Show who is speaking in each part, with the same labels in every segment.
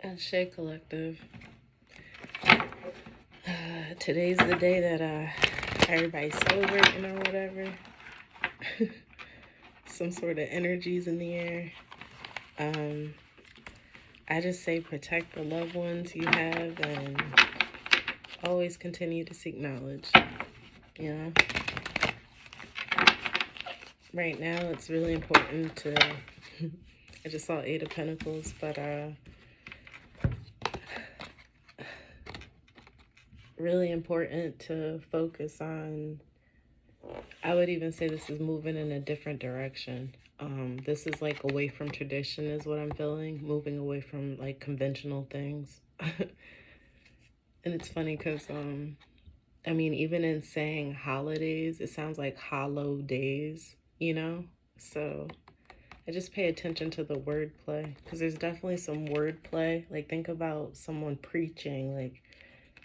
Speaker 1: Ashe Collective. Today's the day that everybody's celebrating or whatever. Some sort of energies in the air. I just say protect the loved ones you have and always continue to seek knowledge. You know? Right now it's really important to I just saw 8 of Pentacles, but really important to focus on. I would even say this is moving in a different direction. This is like away from tradition is what I'm feeling, moving away from like conventional things. And it's funny because I mean, even in saying holidays, it sounds like hollow days, you know? So I just pay attention to the wordplay because there's definitely some wordplay. Like, think about someone preaching. Like,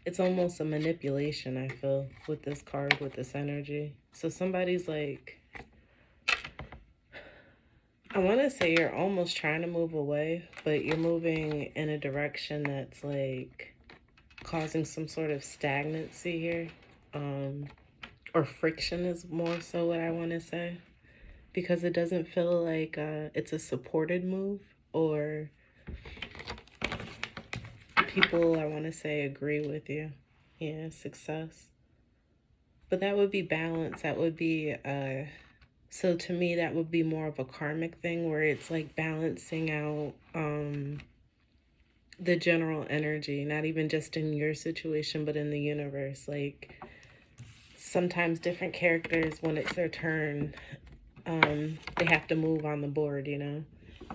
Speaker 1: it's almost a manipulation, I feel, with this card, with this energy. So somebody's like, I want to say you're almost trying to move away, but you're moving in a direction that's like causing some sort of stagnancy here. Or friction is more so what I want to say. Because it doesn't feel like it's a supported move or people, I want to say, agree with you. Yeah, success. But that would be balance. That would be, so to me, that would be more of a karmic thing where it's like balancing out the general energy, not even just in your situation, but in the universe. Like sometimes different characters, when it's their turn, they have to move on the board, you know?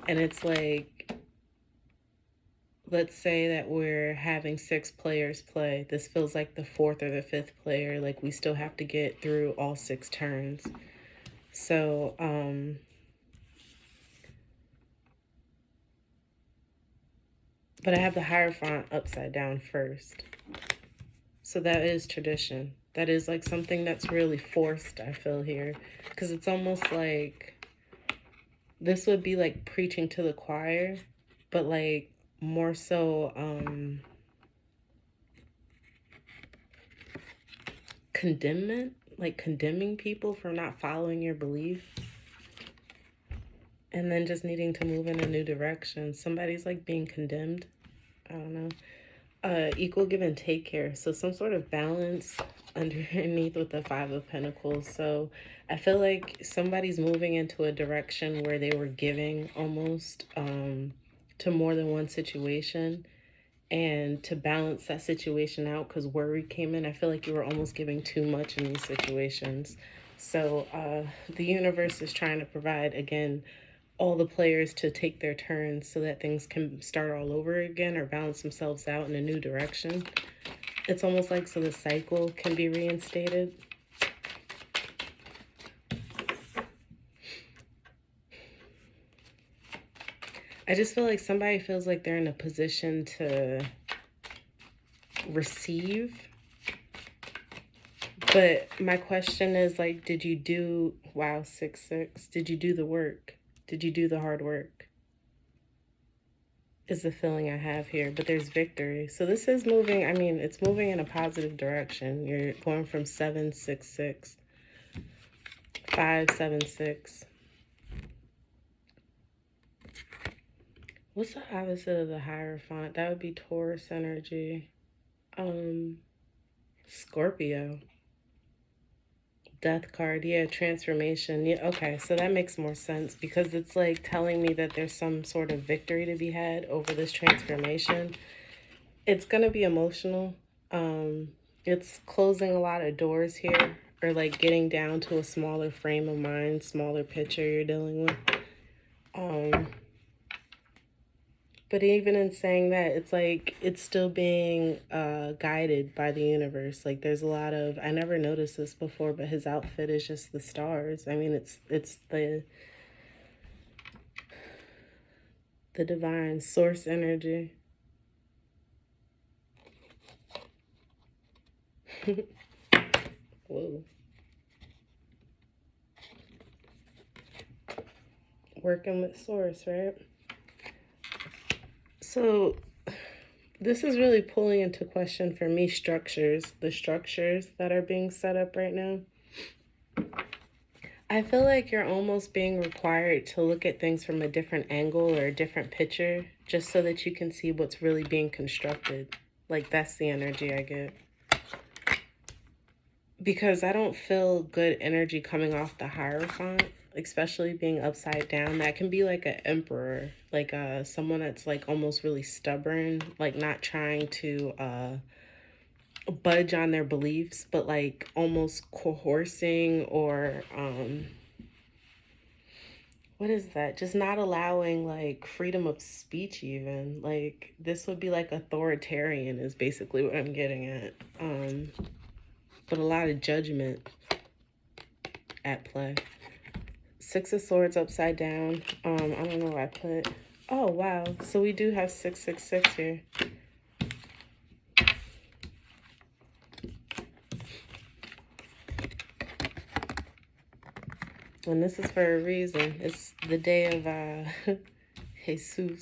Speaker 1: And it's like, let's say that we're having 6 players play. This feels like the 4th or the 5th player. Like we still have to get through all 6 turns. So, but I have the Hierophant upside down first. So that is tradition. That is like something that's really forced, I feel here. Because it's almost like, this would be like preaching to the choir, but like more so, condemnment, like condemning people for not following your belief. And then just needing to move in a new direction. Somebody's like being condemned. I don't know. Equal give and take here. So some sort of balance underneath with the 5 of Pentacles. So I feel like somebody's moving into a direction where they were giving almost to more than one situation. And to balance that situation out, because worry came in, I feel like you were almost giving too much in these situations. So the universe is trying to provide, again, all the players to take their turns so that things can start all over again or balance themselves out in a new direction. It's almost like so the cycle can be reinstated. I just feel like somebody feels like they're in a position to receive. But my question is like, did you do, wow, 6-6, did you do the work? Did you do the hard work? Is the feeling I have here. But there's victory. So this is moving, I mean, it's moving in a positive direction. You're going from 7-6-6, 5-7-6. What's the opposite of the Hierophant? That would be Taurus energy. Scorpio. Death card, yeah, transformation. Yeah, okay, so that makes more sense because it's like telling me that there's some sort of victory to be had over this transformation. It's gonna be emotional. It's closing a lot of doors here, or like getting down to a smaller frame of mind, smaller picture you're dealing with. But even in saying that, it's like it's still being guided by the universe. Like there's a lot of, I never noticed this before, but his outfit is just the stars. I mean, it's the divine source energy. Whoa. Working with source, right? So This is really pulling into question for me structures, the structures that are being set up right now. I feel like you're almost being required to look at things from a different angle or a different picture just so that you can see what's really being constructed. Like, that's the energy I get. Because I don't feel good energy coming off the Hierophant, especially being upside down. That can be like an emperor, like someone that's like almost really stubborn, like not trying to budge on their beliefs, but like almost coercing or what is that? Just not allowing like freedom of speech even. Like this would be like authoritarian is basically what I'm getting at. But a lot of judgment at play. Six of Swords upside down. I don't know what I put. Oh wow. So we do have 666 here. And this is for a reason. It's the day of Jesus.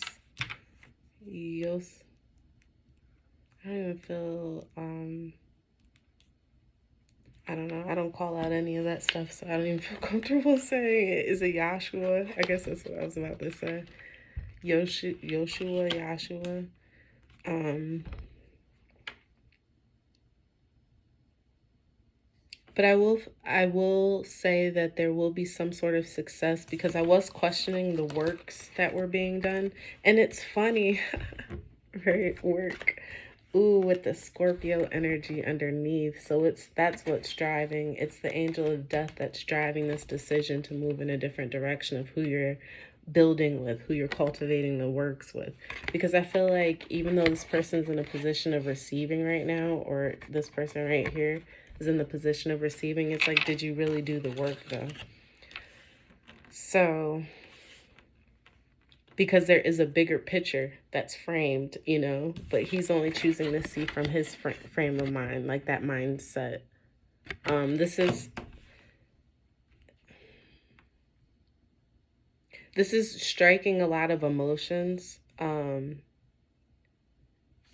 Speaker 1: Yos. I don't even feel I don't know. I don't call out any of that stuff, so I don't even feel comfortable saying it. Is it Yahshua? I guess that's what I was about to say. Yoshua, Yahshua. But I will say that there will be some sort of success because I was questioning the works that were being done. And it's funny, right? Work. Ooh, with the Scorpio energy underneath. So that's what's driving. It's the angel of death that's driving this decision to move in a different direction of who you're building with, who you're cultivating the works with. Because I feel like even though this person's in a position of receiving right now, or this person right here is in the position of receiving, it's like, did you really do the work though? So because there is a bigger picture that's framed, you know, but he's only choosing to see from his frame of mind, like that mindset. This is striking a lot of emotions.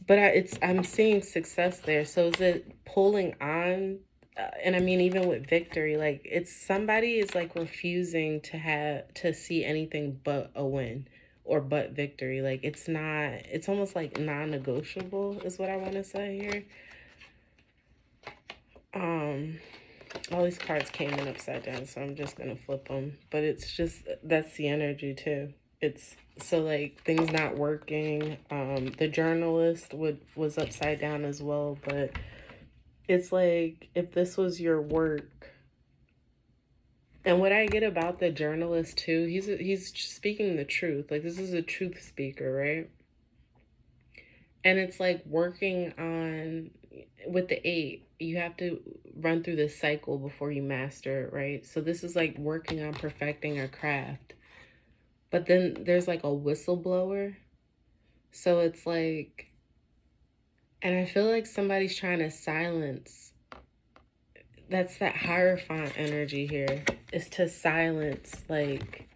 Speaker 1: But I'm seeing success there. So is it pulling on? And I mean, even with victory, like it's somebody is like refusing to see anything but a win or but victory. Like it's almost like non-negotiable is what I want to say here. All these cards came in upside down, so I'm just gonna flip them. But it's just, that's the energy too. It's so like things not working. The journalist was upside down as well, but it's like if this was your work. And what I get about the journalist too, he's speaking the truth. Like this is a truth speaker, right? And it's like working on with the 8, you have to run through this cycle before you master it, right? So this is like working on perfecting a craft. But then there's like a whistleblower. So it's like, and I feel like somebody's trying to silence. That's that Hierophant energy here, is to silence like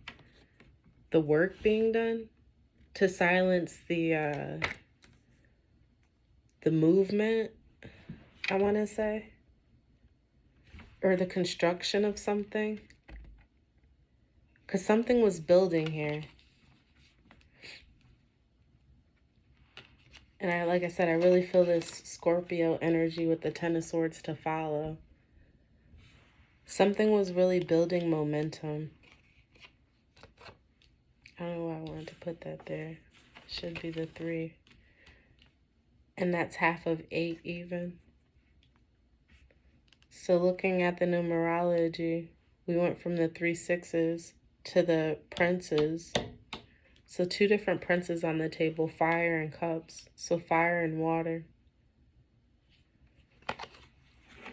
Speaker 1: the work being done, to silence the movement, I want to say, or the construction of something, because something was building here. And like I said, I really feel this Scorpio energy with the 10 of Swords to follow. Something was really building momentum. I don't know why I wanted to put that there. Should be the 3. And that's half of 8 even. So looking at the numerology, we went from the 3 6s to the princes. So 2 different princes on the table, fire and cups. So fire and water.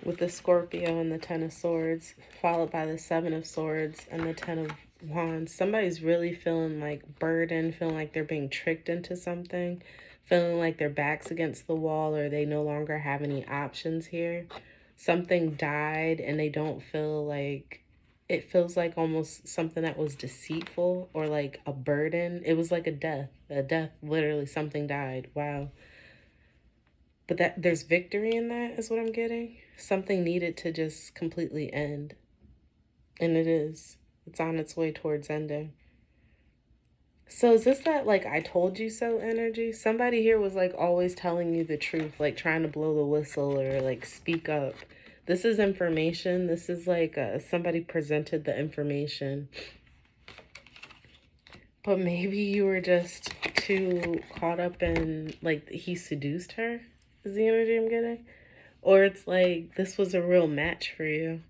Speaker 1: With the Scorpio and the 10 of Swords, followed by the 7 of Swords and the 10 of Wands. Somebody's really feeling like burdened, feeling like they're being tricked into something, feeling like their back's against the wall or they no longer have any options here. Something died and they don't feel like, it feels like almost something that was deceitful or like a burden. It was like a death, literally something died. Wow. But that there's victory in that is what I'm getting. Something needed to just completely end. And it is. It's on its way towards ending. So is this that like I told you so energy? Somebody here was like always telling you the truth, like trying to blow the whistle or like speak up. This is information. This is like somebody presented the information. But maybe you were just too caught up in like he seduced her, is the energy I'm getting? Or it's like this was a real match for you.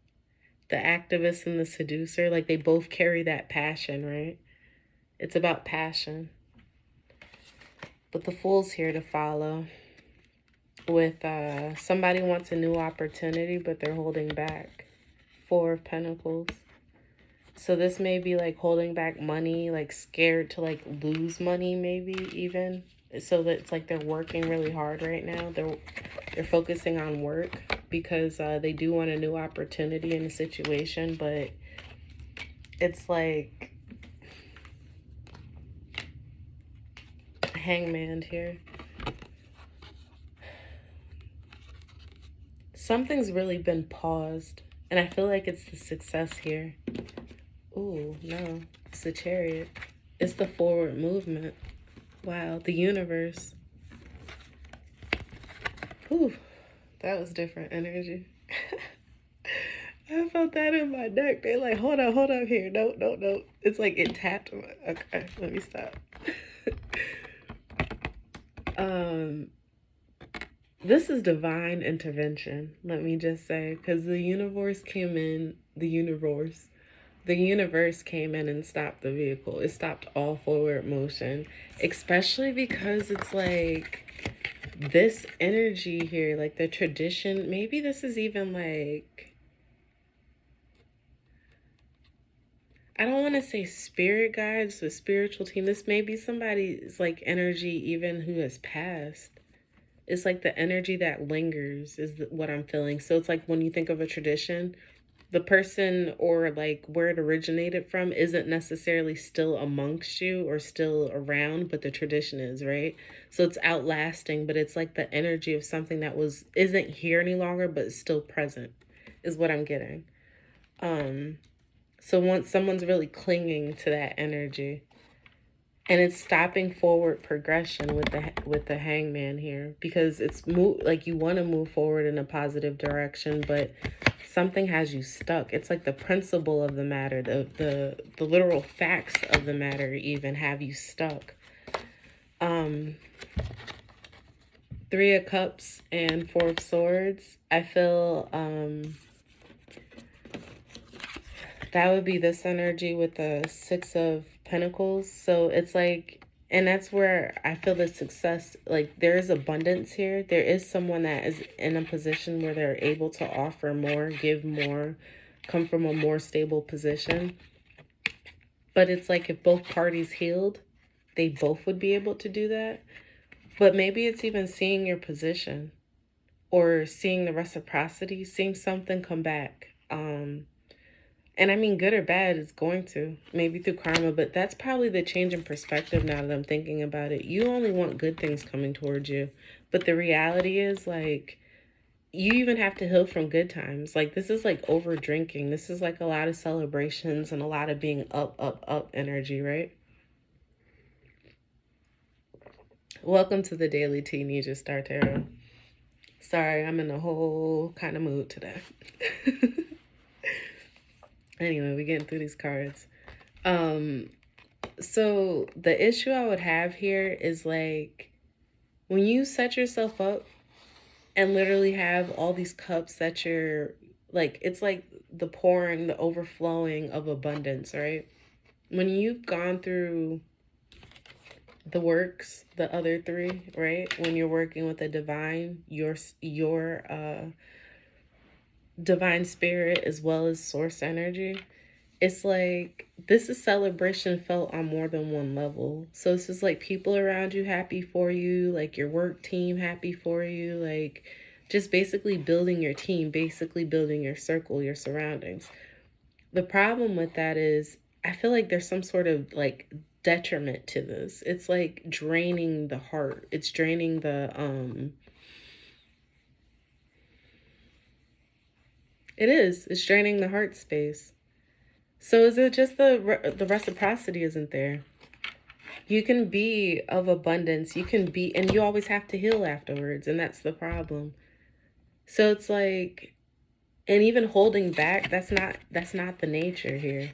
Speaker 1: The activist and the seducer, like they both carry that passion, right? It's about passion. But the Fool's here to follow with somebody wants a new opportunity, but they're holding back. Four of Pentacles. So this may be like holding back money, like scared to like lose money maybe even. So that it's like they're working really hard right now. They're focusing on work because they do want a new opportunity in a situation, but it's like Hangman here. Something's really been paused, and I feel like it's the success here. Ooh, no, it's the Chariot. It's the forward movement. Wow, the universe. Ooh, that was different energy. I felt that in my neck. They like, hold up here. No. It's like it tapped. Okay, let me stop. This is divine intervention, let me just say, because the universe came in, the universe came in and stopped the vehicle. It stopped all forward motion, especially because it's like this energy here, like the tradition. Maybe this is even like, I don't want to say spirit guides, the spiritual team. This may be somebody's like energy even who has passed. It's like the energy that lingers is what I'm feeling. So it's like when you think of a tradition, the person or like where it originated from isn't necessarily still amongst you or still around, but the tradition is, right? So it's outlasting, but it's like the energy of something that isn't here any longer, but is still present is what I'm getting. So once someone's really clinging to that energy, and it's stopping forward progression with the Hangman here, because it's like you want to move forward in a positive direction, but something has you stuck. It's like the principle of the matter, the literal facts of the matter even have you stuck. Three of Cups and Four of Swords. I feel that would be this energy with the Six of Pentacles. So it's like, and that's where I feel the success, like there is abundance here. There is someone that is in a position where they're able to offer more, give more, come from a more stable position. But it's like if both parties healed, they both would be able to do that. But maybe it's even seeing your position or seeing the reciprocity, seeing something come back. And I mean, good or bad, it's going to. Maybe through karma, but that's probably the change in perspective now that I'm thinking about it. You only want good things coming towards you. But the reality is, like, you even have to heal from good times. Like, this is like over drinking. This is like a lot of celebrations and a lot of being up energy, right? Welcome to the Daily Tea Nesia Star Tarot. Sorry, I'm in a whole kind of mood today. Anyway, we're getting through these cards. So the issue I would have here is like when you set yourself up and literally have all these cups that you're like, it's like the pouring, the overflowing of abundance, right? When you've gone through the works, the other three, right? When you're working with the divine, your divine spirit as well as source energy, it's like this is celebration felt on more than one level. So this is like people around you happy for you, like your work team happy for you, like just basically building your team, basically building your circle, your surroundings. The problem with that is I feel like there's some sort of like detriment to this. It's like draining the heart. It's draining the It is. It's draining the heart space. So is it just the reciprocity isn't there? You can be of abundance. You can be, and you always have to heal afterwards, and that's the problem. So it's like, and even holding back, that's not the nature here.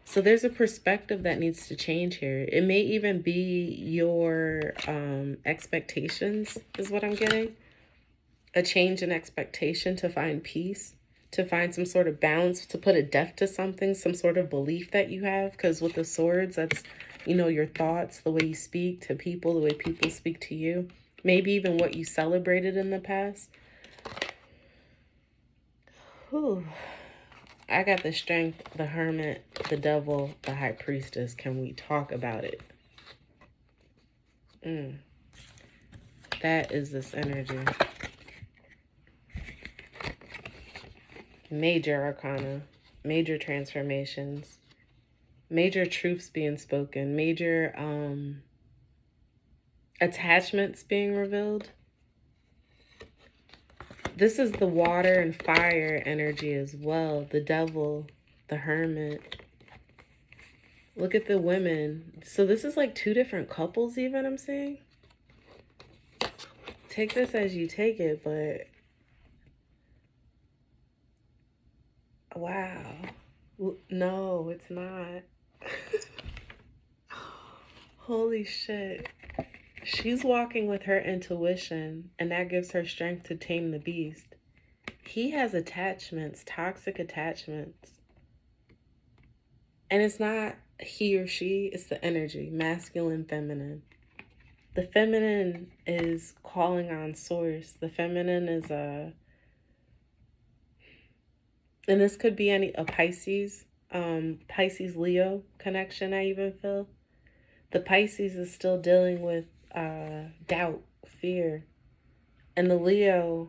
Speaker 1: So there's a perspective that needs to change here. It may even be your expectations is what I'm getting. A change in expectation to find peace, to find some sort of balance, to put a depth to something, some sort of belief that you have. Because with the swords, that's, you know, your thoughts, the way you speak to people, the way people speak to you. Maybe even what you celebrated in the past. Whew. I got the Strength, the Hermit, the Devil, the High Priestess. Can we talk about it? That is this energy. Major arcana, major transformations, major truths being spoken, major attachments being revealed. This is the water and fire energy as well. The Devil, the Hermit. Look at the women. So this is like two different couples even, I'm saying. Take this as you take it, but wow. No, it's not. Holy shit. She's walking with her intuition, and that gives her strength to tame the beast. He has attachments, toxic attachments. And it's not he or she, it's the energy, masculine, feminine. The feminine is calling on source. The feminine is and this could be a Pisces, Pisces Leo connection, I even feel. The Pisces is still dealing with doubt, fear. And the Leo,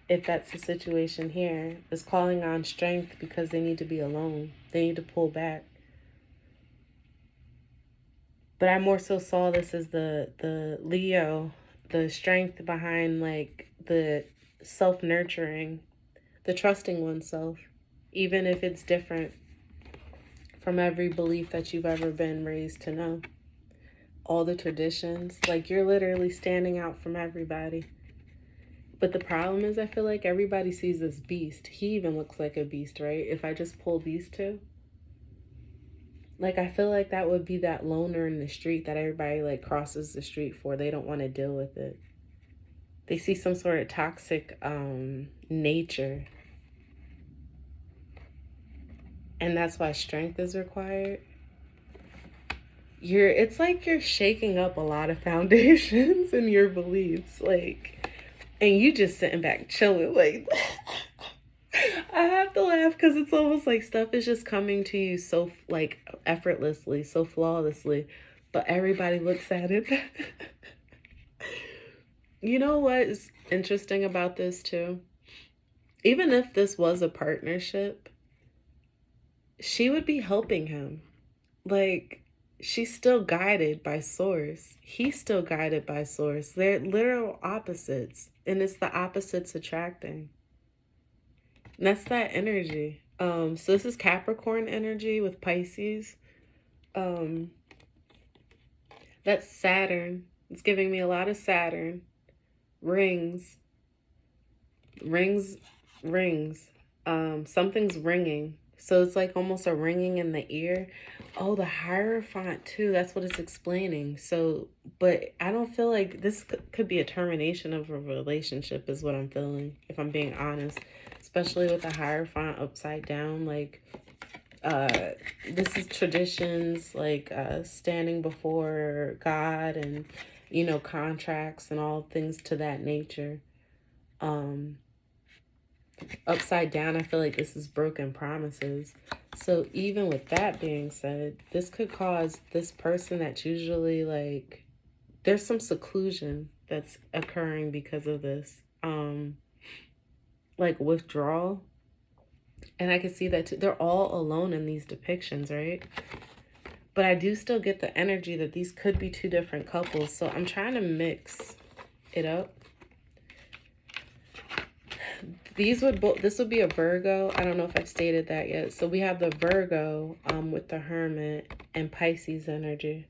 Speaker 1: if that's the situation here, is calling on strength because they need to be alone. They need to pull back. But I more so saw this as the Leo, the strength behind like the self-nurturing, the trusting oneself, even if it's different from every belief that you've ever been raised to know. All the traditions, like you're literally standing out from everybody. But the problem is I feel like everybody sees this beast. He even looks like a beast, right? If I just pull these two. Like, I feel like that would be that loner in the street that everybody, like, crosses the street for. They don't want to deal with it. They see some sort of toxic nature. And that's why strength is required. It's like you're shaking up a lot of foundations in your beliefs. Like, and you just sitting back chilling, like... I have to laugh because it's almost like stuff is just coming to you so like effortlessly, so flawlessly, but everybody looks at it. You know what is interesting about this too? Even if this was a partnership, she would be helping him. Like, she's still guided by source. He's still guided by source. They're literal opposites, and it's the opposites attracting. And that's that energy. So this is Capricorn energy with Pisces. That's Saturn. It's giving me a lot of Saturn. Rings. Something's ringing. So it's like almost a ringing in the ear. Oh, the Hierophant too. That's what it's explaining. So, but I don't feel like this could be a termination of a relationship is what I'm feeling, if I'm being honest. Especially with the Hierophant upside down. Like, this is traditions, like standing before God and, you know, contracts and all things to that nature. Upside down, I feel like this is broken promises. So even with that being said, this could cause this person that's usually like, there's some seclusion that's occurring because of this, like withdrawal. And I can see that too. They're all alone in these depictions, right? But I do still get the energy that these could be two different couples. So I'm trying to mix it up. this would be a Virgo. I don't know if I've stated that yet. So we have the Virgo with the Hermit and Pisces energy.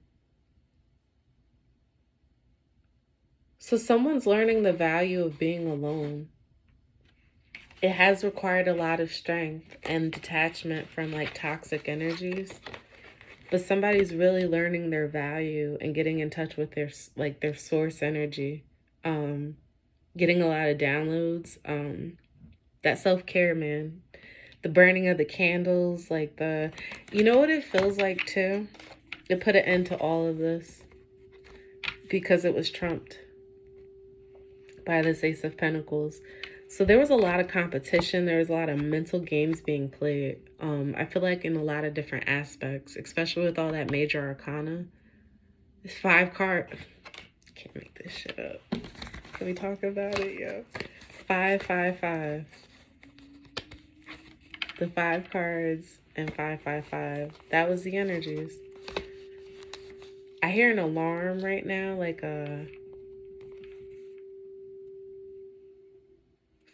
Speaker 1: So someone's learning the value of being alone. It has required a lot of strength and detachment from like toxic energies. But somebody's really learning their value and getting in touch with their source energy. Getting a lot of downloads. That self-care, man. The burning of the candles, like you know what it feels like too? It put an end to all of this because it was trumped by this Ace of Pentacles. So there was a lot of competition. There was a lot of mental games being played. I feel like in a lot of different aspects, especially with all that major arcana. This 5 card, can't make this shit up. Can we talk about it? Yo, 555. The 5 cards and 555. That was the energies. I hear an alarm right now, like a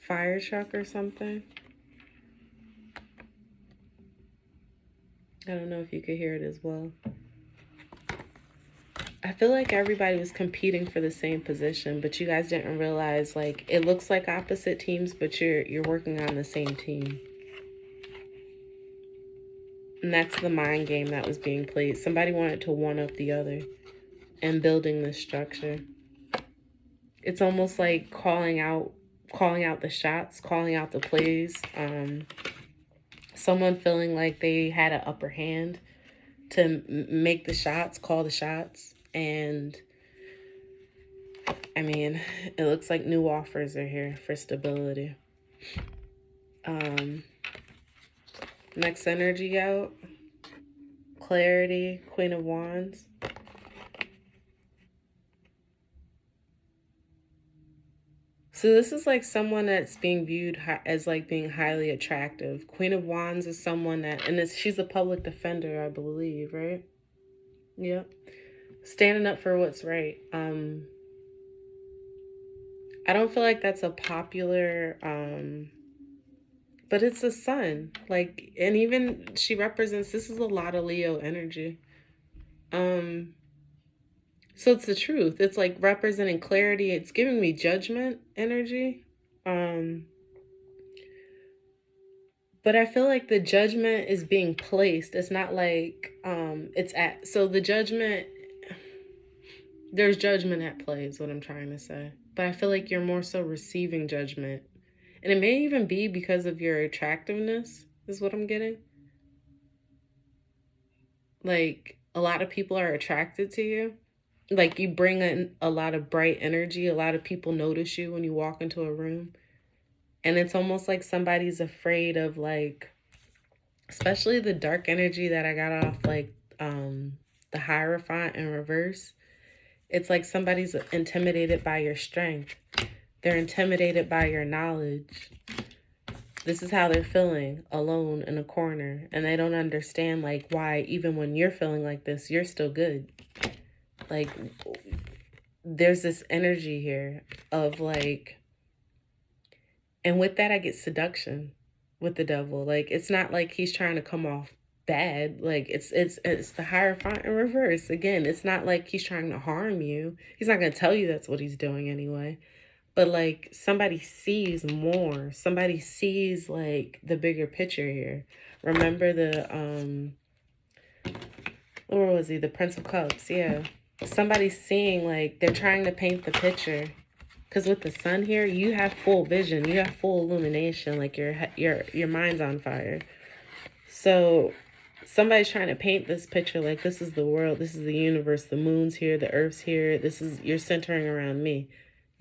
Speaker 1: fire truck or something. I don't know if you could hear it as well. I feel like everybody was competing for the same position, but you guys didn't realize, like, it looks like opposite teams, but you're working on the same team. And that's the mind game that was being played. Somebody wanted to one up the other and building this structure. It's almost like calling out the shots, calling out the plays. Someone feeling like they had an upper hand to make the shots, call the shots. And I mean, it looks like new offers are here for stability. Next energy out. Clarity, Queen of Wands. So this is like someone that's being viewed as like being highly attractive. Queen of Wands is someone that, and she's a public defender, I believe, right? Yep. Standing up for what's right. I don't feel like that's a popular, but it's a sun. Like, and even she represents, this is a lot of Leo energy. So it's the truth. It's like representing clarity. It's giving me judgment energy. But I feel like the judgment is being placed. It's not like so the judgment, there's judgment at play is what I'm trying to say. But I feel like you're more so receiving judgment. And it may even be because of your attractiveness is what I'm getting. Like a lot of people are attracted to you. Like you bring in a lot of bright energy. A lot of people notice you when you walk into a room. And it's almost like somebody's afraid of like, especially the dark energy that I got off like the Hierophant in reverse. It's like somebody's intimidated by your strength. They're intimidated by your knowledge. This is how they're feeling, alone in a corner. And they don't understand like why even when you're feeling like this, you're still good. Like there's this energy here of like, and with that I get seduction with the devil. Like it's not like he's trying to come off bad. Like it's the Hierophant in reverse. Again, it's not like he's trying to harm you. He's not going to tell you that's what he's doing anyway. But like somebody sees more. Somebody sees like the bigger picture here. Remember the where was he? The Prince of Cups. Yeah. Somebody's seeing like they're trying to paint the picture. Because with the sun here, you have full vision. You have full illumination. Like your mind's on fire. So somebody's trying to paint this picture like this is the world. This is the universe. The moon's here. The earth's here. You're centering around me.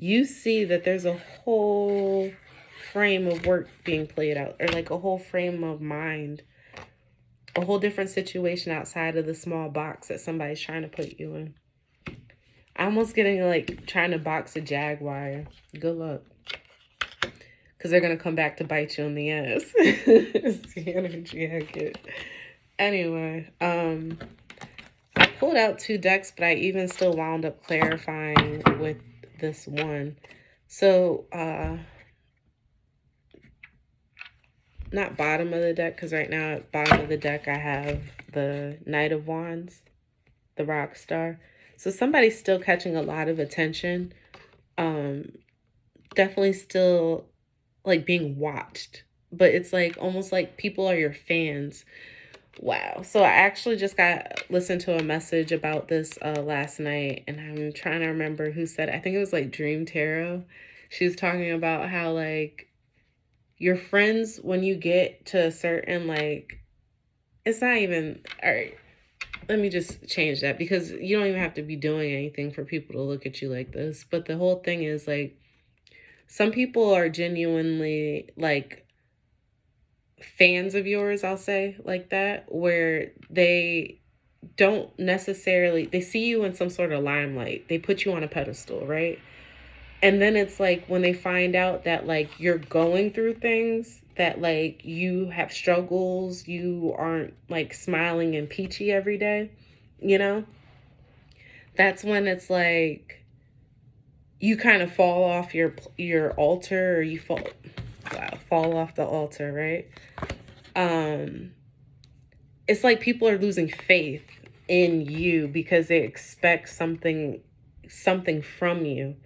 Speaker 1: You see that there's a whole frame of work being played out. Or like a whole frame of mind. A whole different situation outside of the small box that somebody's trying to put you in. I'm almost getting like trying to box a jaguar. Good luck. Because they're going to come back to bite you in the ass. It's the energy I get. Anyway, I pulled out 2 decks, but I even still wound up clarifying with this one. So, not bottom of the deck, because right now at bottom of the deck I have the Knight of Wands, the rock star. So somebody's still catching a lot of attention. Definitely still like being watched, but it's like almost like people are your fans. Wow. So I actually just listened to a message about this last night, and I'm trying to remember who said it. I think it was like Dream Tarot. She was talking about how like your friends, when you get to a certain like, it's not even, all right, let me just change that, because you don't even have to be doing anything for people to look at you like this. But the whole thing is like, some people are genuinely like fans of yours, I'll say like that, where they don't necessarily, they see you in some sort of limelight. They put you on a pedestal, right? And then it's like when they find out that like you're going through things, that like you have struggles, you aren't like smiling and peachy every day, you know? That's when it's like you kind of fall off your altar, or you fall off the altar, right? It's like people are losing faith in you because they expect something from you.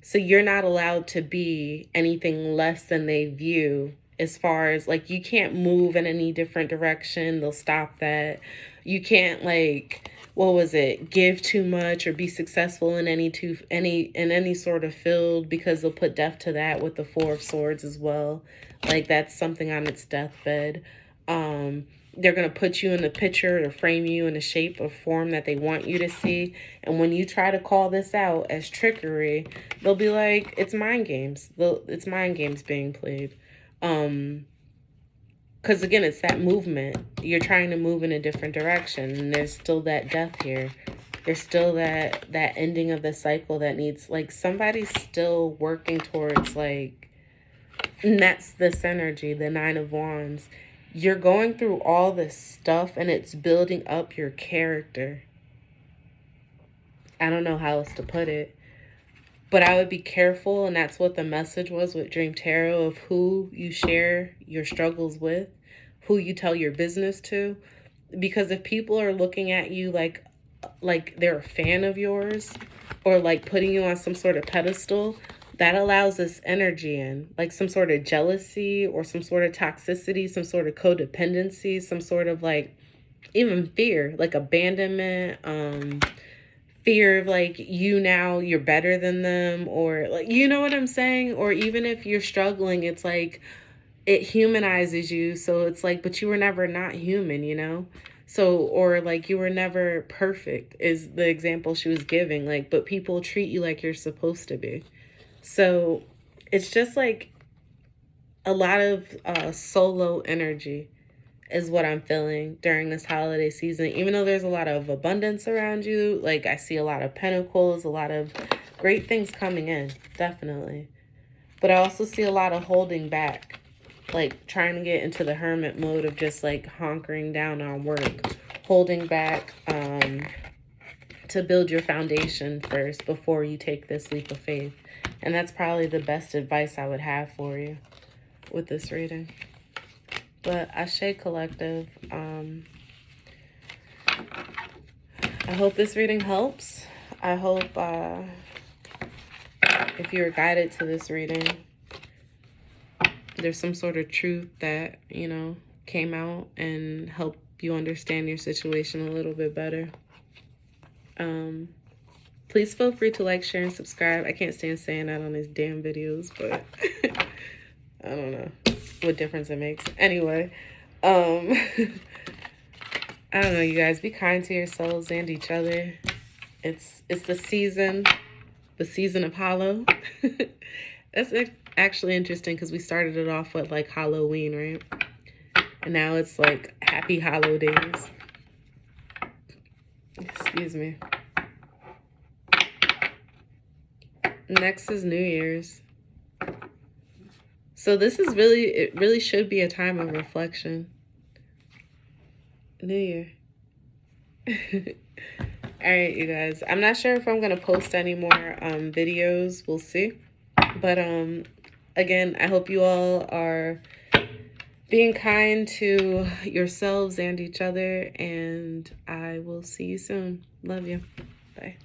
Speaker 1: So you're not allowed to be anything less than they view, as far as like you can't move in any different direction. They'll stop that. You can't like, what was it, give too much or be successful in any sort of field, because they'll put death to that with the Four of Swords as well. Like that's something on its deathbed. They're going to put you in the picture or frame you in a shape or form that they want you to see. And when you try to call this out as trickery, they'll be like, it's mind games. It's mind games being played. Because again, it's that movement. You're trying to move in a different direction. And there's still that death here. There's still that ending of the cycle that needs, like, somebody's still working towards, like, and that's this energy, the Nine of Wands. You're going through all this stuff and it's building up your character. I don't know how else to put it. But I would be careful, and that's what the message was with Dream Tarot, of who you share your struggles with, who you tell your business to. Because if people are looking at you like they're a fan of yours, or like putting you on some sort of pedestal, that allows this energy in, like some sort of jealousy or some sort of toxicity, some sort of codependency, some sort of like even fear, like abandonment, fear of like you're better than them, or like, you know what I'm saying? Or even if you're struggling, it's like it humanizes you. So it's like, but you were never not human, you know? So, or like you were never perfect is the example she was giving. Like, but people treat you like you're supposed to be. So it's just like a lot of solo energy is what I'm feeling during this holiday season. Even though there's a lot of abundance around you, like I see a lot of pentacles, a lot of great things coming in, definitely. But I also see a lot of holding back, like trying to get into the hermit mode of just like hunkering down on work, holding back to build your foundation first before you take this leap of faith. And that's probably the best advice I would have for you with this reading. But Ashe Collective, I hope this reading helps. I hope if you were guided to this reading, there's some sort of truth that, you know, came out and helped you understand your situation a little bit better. Please feel free to like, share, and subscribe. I can't stand saying that on these damn videos, but I don't know what difference it makes. Anyway, I don't know, you guys. Be kind to yourselves and each other. It's the season of Hollow. That's actually interesting because we started it off with like Halloween, right? And now it's like Happy Hollow Days. Excuse me. Next is New Year's. So this is it really should be a time of reflection. New Year. All right, you guys. I'm not sure if I'm going to post any more videos. We'll see. But again, I hope you all are being kind to yourselves and each other, and I will see you soon. Love you. Bye.